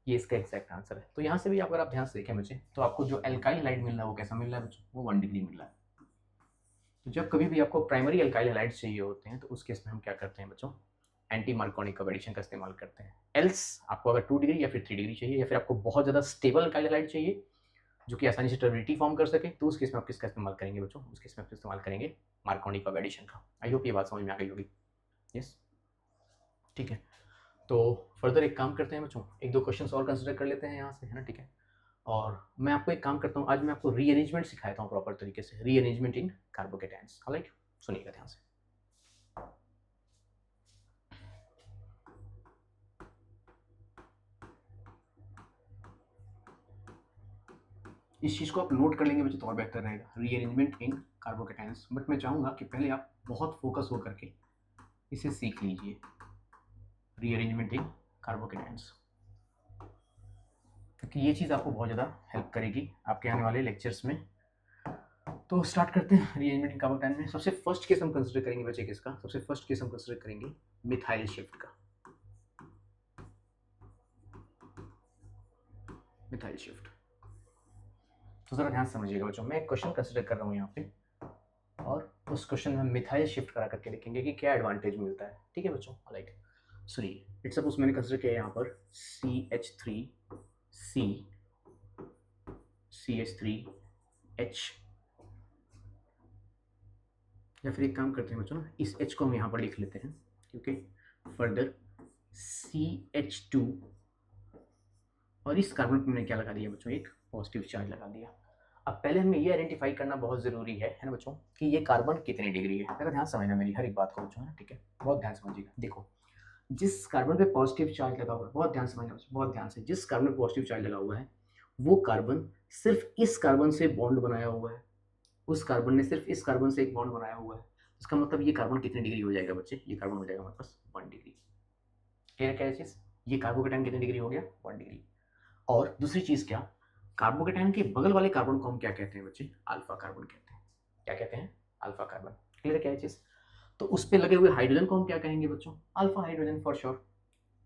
ये इसका एग्जैक्ट आंसर है। तो यहाँ से भी अगर आप ध्यान से देखें बच्चे, तो आपको जो एल्काइल हैलाइड मिल रहा है वो कैसा मिल रहा है बच्चों, वो 1 डिग्री मिल रहा है। तो जब कभी भी आपको प्राइमरी एल्काइल हैलाइड्स चाहिए होते हैं, तो उस केस में हम क्या करते हैं बच्चों, एंटी मार्कोनिक एडिशन का इस्तेमाल करते हैं। एल्स आपको अगर 2 डिग्री या फिर 3 डिग्री चाहिए, या फिर आपको बहुत ज़्यादा स्टेबल एल्काइल हैलाइड चाहिए जो कि आसानी से टर्बिडिटी फॉर्म कर सके, तो उस केस में आप किसका इस्तेमाल करेंगे बच्चों, उस केस में आप इस्तेमाल करेंगे मार्कोनिक एडिशन का। आई होप ये बात समझ में आ गई होगी। यस, ठीक है। तो फर्दर एक काम करते हैं बच्चों, 1-2 क्वेश्चन और कंसिडर कर लेते हैं यहाँ से, है ना, ठीक है। और मैं आपको एक काम करता हूँ, आज मैं आपको रीअरेंजमेंट सिखाता हूँ प्रॉपर तरीके से, रीअरेंजमेंट इन कार्बोकेटायंस। ऑलराइट, सुनिएगा ध्यान से। इस चीज़ को आप नोट कर लेंगे बच्चे तो और बेहतर रहेगा, रीअरेंजमेंट इन कार्बोकेटायंस। बट मैं चाहूँगा कि पहले आप बहुत फोकस हो करके इसे सीख लीजिए, रीअरेंजमेंट इन कार्बोकेटायंस, क्योंकि ये चीज़ आपको बहुत ज़्यादा हेल्प करेगी आपके आने वाले लेक्चर्स में। तो स्टार्ट करते हैं रीअरेंजमेंट इन कार्बोकेटायन में। सबसे फर्स्ट केस हम कंसिडर करेंगे बच्चे किसका, सबसे फर्स्ट केस हम कंसिडर करेंगे मिथाइल शिफ्ट का। मिथाइल शिफ्ट, तो जरा ध्यान समझिएगा बच्चों, मैं एक क्वेश्चन कंसिडर कर रहा हूँ यहाँ पे, और उस क्वेश्चन में हम मिथाइल शिफ्ट करा करके देखेंगे कि क्या एडवांटेज मिलता है, ठीक है बच्चों। राइट, सुनिए, इट्स सपोज मैंने कंसिडर किया यहाँ पर CH3C CH3H, या फिर एक काम करते हैं बच्चों ना, इस H को हम यहाँ पर लिख लेते हैं, क्योंकि फर्दर CH2, और इस कार्बन पर मैंने क्या लगा दिया बच्चों, एक पॉजिटिव चार्ज लगा दिया। अब पहले हमें ये आइडेंटिफाई करना बहुत ज़रूरी है ना बच्चों, कि ये कार्बन कितनी डिग्री है। अगर ध्यान समझना मेरी हर एक बात को बच्चों, है ना, ठीक है, बहुत ध्यान समझिएगा। देखो, जिस कार्बन पे पॉजिटिव चार्ज लगा हुआ है, बहुत ध्यान समझना बच्चों, बहुत ध्यान से, जिस कार्बन पे पॉजिटिव चार्ज लगा हुआ है वो कार्बन सिर्फ इस कार्बन से बॉन्ड बनाया हुआ है, उस कार्बन ने सिर्फ इस कार्बन से एक बॉन्ड बनाया हुआ है। इसका मतलब ये कार्बन कितनी डिग्री हो जाएगा बच्चे, ये कार्बन हो जाएगा हमारे पास 1 डिग्री। क्लियर क्या है चीज़, ये कार्बोकेटायन कितनी डिग्री हो गया, 1 डिग्री। और दूसरी चीज़ क्या, कार्बोकेटायन के बगल वाले कार्बन को हम क्या कहते हैं बच्चे, अल्फा कार्बन कहते हैं। क्या कहते हैं, अल्फा कार्बन। क्लियर क्या है चीज़, तो उस पर लगे हुए हाइड्रोजन को हम क्या कहेंगे बच्चों, अल्फा हाइड्रोजन फॉर श्योर।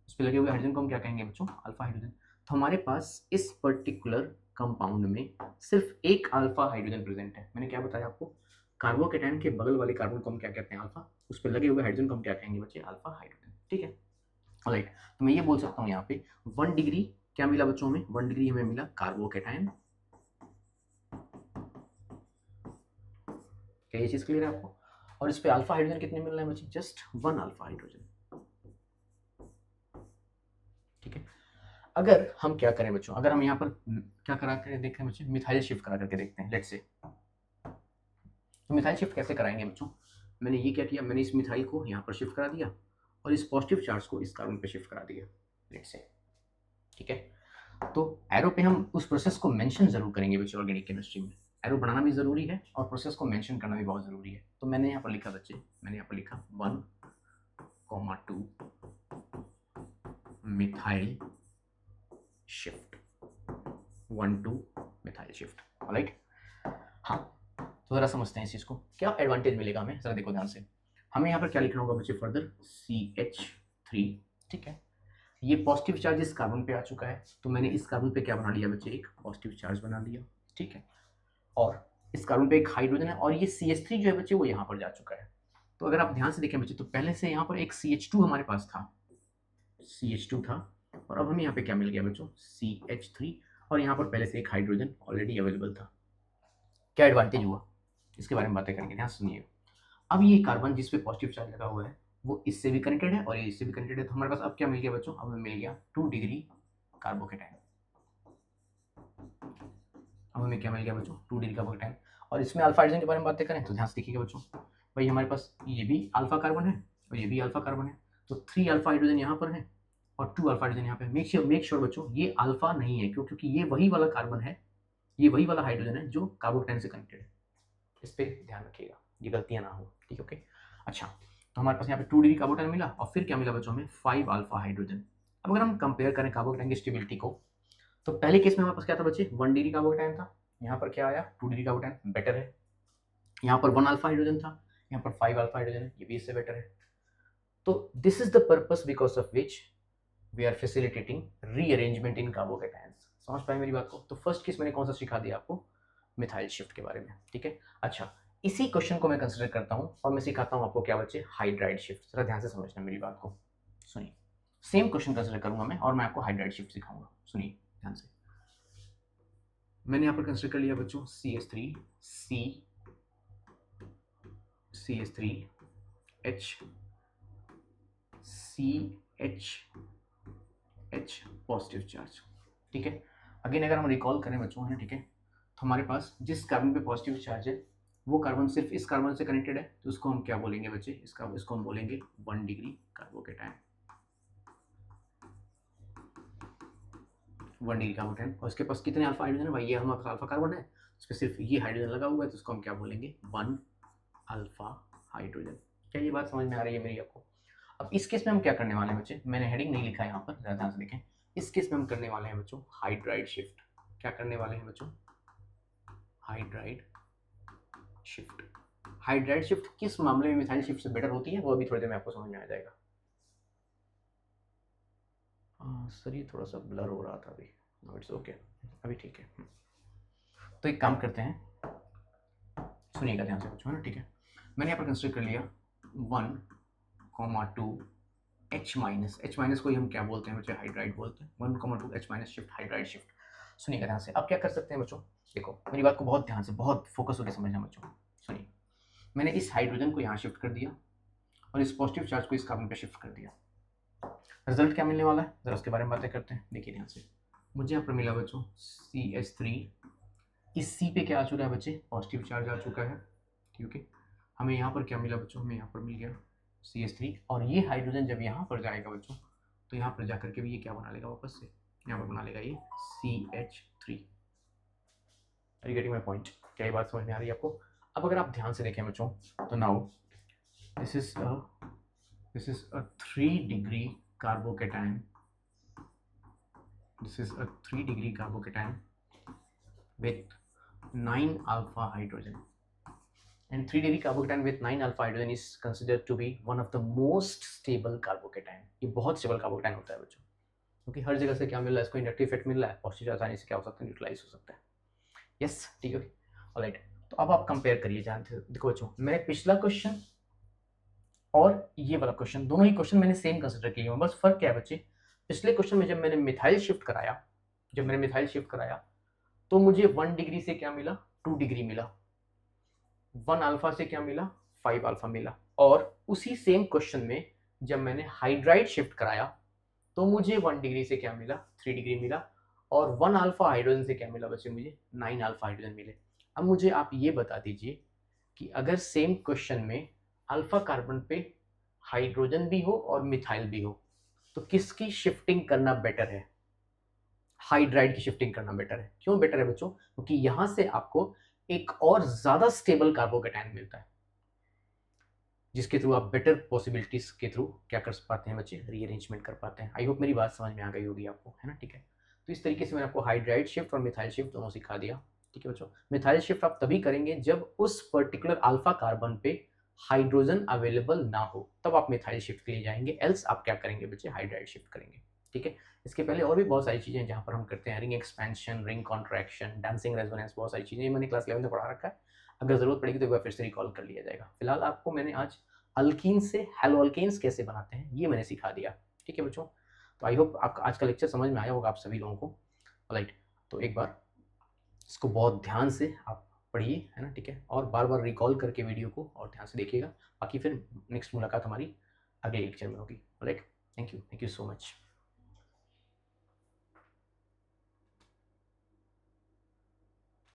उस पर लगे हुए हाइड्रोजन को हम क्या कहेंगे बच्चों, अल्फा हाइड्रोजन। तो हमारे पास इस पर्टिकुलर कंपाउंड में सिर्फ एक अल्फा हाइड्रोजन प्रेजेंट है। मैंने क्या बताया आपको, कार्बोकेटायन के बगल वाले कार्बन को हम क्या कहते हैं, अल्फा। उस पर लगे हुए हाइड्रोजन को हम क्या कहेंगे बच्चे, अल्फा हाइड्रोजन, ठीक है। ऑलराइट, तो मैं ये बोल सकता हूँ यहाँ पे 1 डिग्री क्या मिला बच्चों में, 1 डिग्री हमें मिला कार्बोकेटायन। क्या ये चीज क्लियर है आपको? और इस पे अल्फा हाइड्रोजन कितने मिल रहे हैं बच्चे, जस्ट 1 अल्फा हाइड्रोजन, ठीक है। अगर हम क्या करें बच्चों, अगर हम यहाँ पर क्या करा कर देखें बच्चे, मिथाइल शिफ्ट करा करके देखते हैं, लेट्स से। तो मिथाइल शिफ्ट कैसे कराएंगे बच्चों, मैंने ये क्या किया, मैंने इस मिथाइल को यहाँ पर शिफ्ट करा दिया, और इस पॉजिटिव चार्ज को इस कार्बन पे शिफ्ट करा दिया, लेट्स से, ठीक है। तो एरो पे हम उस प्रोसेस को मेंशन जरूर करेंगे बच्चे, ऑर्गेनिक केमिस्ट्री में एरो बनाना भी जरूरी है और प्रोसेस को मेंशन करना भी बहुत जरूरी है। तो मैंने यहाँ पर लिखा बच्चे, मैंने यहाँ पर लिखा 1,2 methyl shift, 1,2 methyl shift. Alright, हाँ, तो जरा समझते हैं इस चीज को, क्या एडवांटेज मिलेगा हमें, जरा देखो ध्यान से। हमें यहाँ पर क्या लिखना होगा बच्चे, फर्दर CH3, ठीक है। ये पॉजिटिव चार्ज इस कार्बन पे आ चुका है, तो मैंने इस कार्बन पे क्या बना लिया बच्चे, एक पॉजिटिव चार्ज बना लिया, ठीक है। और इस कार्बन पे एक हाइड्रोजन है, और ये CH3 जो है बच्चे वो यहाँ पर जा चुका है। तो अगर आप ध्यान से देखें बच्चे तो पहले से यहाँ पर एक CH2 हमारे पास था, CH2 था, और अब हमें यहाँ पे क्या मिल गया बच्चों, CH3, और यहाँ पर पहले से एक हाइड्रोजन ऑलरेडी अवेलेबल था। क्या एडवांटेज हुआ इसके बारे में बातें करेंगे, ध्यान सुनिए। अब ये कार्बन जिस पे पॉजिटिव चार्ज लगा हुआ है वो इससे भी कनेक्टेड है और ये इससे भी कनेक्टेड है, तो हमारे पास अब क्या मिल गया बच्चों, अब हमें मिल गया 2 डिग्री कार्बोकेटाइन। अब हमें क्या मिल गया बच्चों, 2 डिग्री कार्बोकेटाइन। और इसमें अल्फा हाइड्रोजन के बारे में बातें करें तो ध्यान से देखिएगा बच्चों, भाई हमारे पास ये भी अल्फा कार्बन है और ये भी अल्फा कार्बन है, तो 3 अल्फा हाइड्रोजन यहाँ पर है और 2 अल्फा हाइड्रोजन यहाँ पे। मेक श्योर बच्चों ये अल्फा नहीं है, क्यों, क्योंकि ये वही वाला कार्बन है, ये वही वाला हाइड्रोजन है जो कार्बोकेटाइन से कनेक्टेड है। इस पर ध्यान रखिएगा, ये गलतियां ना हो, ठीक है, ओके। अच्छा, तो हमारे पास यहाँ पे 2 डिग्री कार्बोकेटाइन मिला और फिर क्या मिला बच्चों हमें, 5 अल्फा हाइड्रोजन। अब अगर हम कंपेयर करें कार्बोकेटाइन की स्टेबिलिटी को, तो पहले केस में हमारे पास क्या था बच्चे, 1 डिग्री कार्बोकेटाइन था, यहाँ पर क्या आया, 2 डिग्री कार्बोकेटाइन, बेटर है। यहाँ पर 1 अल्फा हाइड्रोजन था, यहाँ पर 5 अल्फा हाइड्रोजन है, ये भी इससे बेटर है। तो this is the purpose because of which we are facilitating rearrangement in carbocations. समझ पाए मेरी बात को। तो फर्स्ट केस मैंने कौन सा सिखा दिया आपको, मिथाइल शिफ्ट के बारे में, ठीक है। अच्छा, इसी क्वेश्चन को मैं कंसिडर करता हूं और मैं सिखाता हूं आपको क्या बच्चे, हाइड्राइड शिफ्ट। जरा ध्यान से समझना मेरी बात को, सुनिए। सेम क्वेश्चन कंसिडर करूंगा मैं और मैं आपको हाइड्राइड शिफ्ट सिखाऊंगा, सुनिए ध्यान से। मैंने यहाँ पर कंसिडर कर लिया बच्चों CH3 CH3 H CH positive charge, ठीक है। अगेन अगर हम रिकॉल करें बच्चों, है ना, ठीक है, तो हमारे पास जिस कार्बन पे पॉजिटिव चार्ज है वो कार्बन सिर्फ इस कार्बन से कनेक्टेड है, तो उसको हम क्या बोलेंगे बच्चे, इसको हम बोलेंगे 1 डिग्री कार्बोकेटाइन, 1 डिग्री कार्बोकेटाइन। और उसके पास कितने अल्फा हाइड्रोजन है भाई, ये हमारे पास अल्फा कार्बन है, उस पर सिर्फ ये हाइड्रोजन लगा हुआ है, तो उसको हम क्या बोलेंगे, 1 अल्फा हाइड्रोजन। क्या ये बात समझ में आ रही है मेरी आपको। अब इस केस में हम क्या करने वाले हैं बच्चे, मैंने हेडिंग नहीं लिखा है यहाँ पर, ध्यान से देखें। इस केस में हम करने वाले हैं बच्चों हाइड्राइड शिफ्ट। क्या करने वाले हैं बच्चों, हाइड्राइड शिफ्ट। हाइड्राइड शिफ्ट किस मामले में मिथाइल शिफ्ट से बेटर होती है वो अभी थोड़ी देर में आपको समझ में आ जाएगा। सर ये थोड़ा सा ब्लर हो रहा था अभी, नो इट्स ओके, अभी ठीक है। तो एक काम करते हैं, सुनिएगा ध्यान से बच्चों, है ना, ठीक है। मैंने यहाँ पर कंसिडर कर लिया 1,2 H माइनस को ही हम क्या बोलते हैं बच्चे, हाइड्राइड बोलते हैं। 1,2 H minus shift, hydride shift. सुनिएगा ध्यान से। अब क्या कर सकते हैं बच्चों, देखो मेरी बात को बहुत ध्यान से, बहुत फोकस होकर समझना बच्चों। सुनिए, मैंने इस हाइड्रोजन को यहाँ शिफ्ट कर दिया और इस पॉजिटिव चार्ज को इस कार्बन पे शिफ्ट कर दिया। रिजल्ट क्या मिलने वाला है, जरा उसके बारे में बातें करते हैं। देखिए ध्यान से, मुझे यहाँ पर मिला बच्चों CH3, इस C पे क्या आ चुका है बच्चे, पॉजिटिव चार्ज आ चुका है, ठीक है। हमें यहाँ पर क्या मिला बच्चों, हमें यहाँ पर मिल गया CH3, और ये हाइड्रोजन जब यहाँ पर जाएगा बच्चों तो यहाँ पर जाकर के भी ये क्या बना लेगा, वापस से यहाँ पर बना लेगा ये CH3। Are you getting my point, क्या ये बात समझ में आ रही है आपको। अब अगर आप ध्यान से देखें बच्चों, तो now this is a 3 degree carbocation, this is a 3 degree carbocation with 9 alpha hydrogen, and 3 degree carbocation with 9 alpha hydrogen is considered to be one of the most stable carbocation। ये बहुत स्टेबल कार्बोकेटाइन होता है बच्चों, क्योंकि हर जगह से क्या मिल रहा है, इसको इंडक्टिव इफेक्ट मिल रहा है, पॉजिटिव आसानी से क्या हो सकता है, न्यूट्रलाइज हो सकता है। यस, ठीक है, ऑलराइट। तो अब आप कंपेयर करिए, जानते देखो बच्चों, मैंने पिछला क्वेश्चन और ये वाला क्वेश्चन, दोनों ही क्वेश्चन मैंने सेम कंसिडर किए हैं, बस फर्क क्या है बच्चे, पिछले क्वेश्चन में जब मैंने मिथाइल शिफ्ट कराया, तो मुझे 1 डिग्री से क्या मिला, 2 डिग्री मिला, 1 अल्फा से क्या मिला, 5 अल्फा मिला। और उसी सेम क्वेश्चन में जब मैंने हाइड्राइड शिफ्ट कराया तो मुझे 1 डिग्री से क्या मिला, 3 डिग्री मिला, और 1 अल्फा हाइड्रोजन से क्या मिला बच्चे, मुझे 9 अल्फा हाइड्रोजन मिले। अब मुझे आप ये बता दीजिए कि अगर सेम क्वेश्चन में अल्फा कार्बन पे हाइड्रोजन भी हो और मिथाइल भी हो, तो किसकी शिफ्टिंग करना बेटर है, हाइड्राइड की शिफ्टिंग करना बेटर है। क्यों बेटर है बच्चों, क्योंकि यहां से आपको एक और ज्यादा स्टेबल कार्बोकेटाइन मिलता है, जिसके थ्रू आप बेटर पॉसिबिलिटीज के थ्रू क्या कर पाते हैं बच्चे, रीअरेंजमेंट कर पाते हैं। आई होप मेरी बात समझ में आ गई होगी आपको, है ना, ठीक है। तो इस तरीके से मैंने आपको हाइड्राइड शिफ्ट और मिथाइल शिफ्ट दोनों सिखा दिया, ठीक है बच्चों। मिथाइल शिफ्ट आप तभी करेंगे जब उस पर्टिकुलर अल्फा कार्बन पे हाइड्रोजन अवेलेबल ना हो, तब आप मिथाइल शिफ्ट के लिए जाएंगे, एल्स आप क्या करेंगे बच्चे, हाइड्राइड शिफ्ट करेंगे, ठीक है। इसके पहले और भी बहुत सारी चीजें हैं जहाँ पर हम करते हैं, ring expansion, ring contraction, dancing resonance, बहुत सारी चीजें मैंने क्लास 11 में पढ़ा रखा है। अगर जरूरत पड़ेगी तो एक बार फिर से रिकॉल कर लिया जाएगा। फिलहाल आपको मैंने आज अल्कीन से हेलो अल्केन्स कैसे बनाते हैं ये मैंने सिखा दिया। ठीक है बच्चों, तो आई होप आपका आज का लेक्चर समझ में आया होगा आप सभी लोगों को। राइट, तो एक बार इसको बहुत ध्यान से आप पढ़िए, है ना, ठीक है, और बार बार रिकॉल करके वीडियो को और ध्यान से देखिएगा। बाकी फिर नेक्स्ट मुलाकात हमारी अगले लेक्चर में होगी। Right, thank you so much.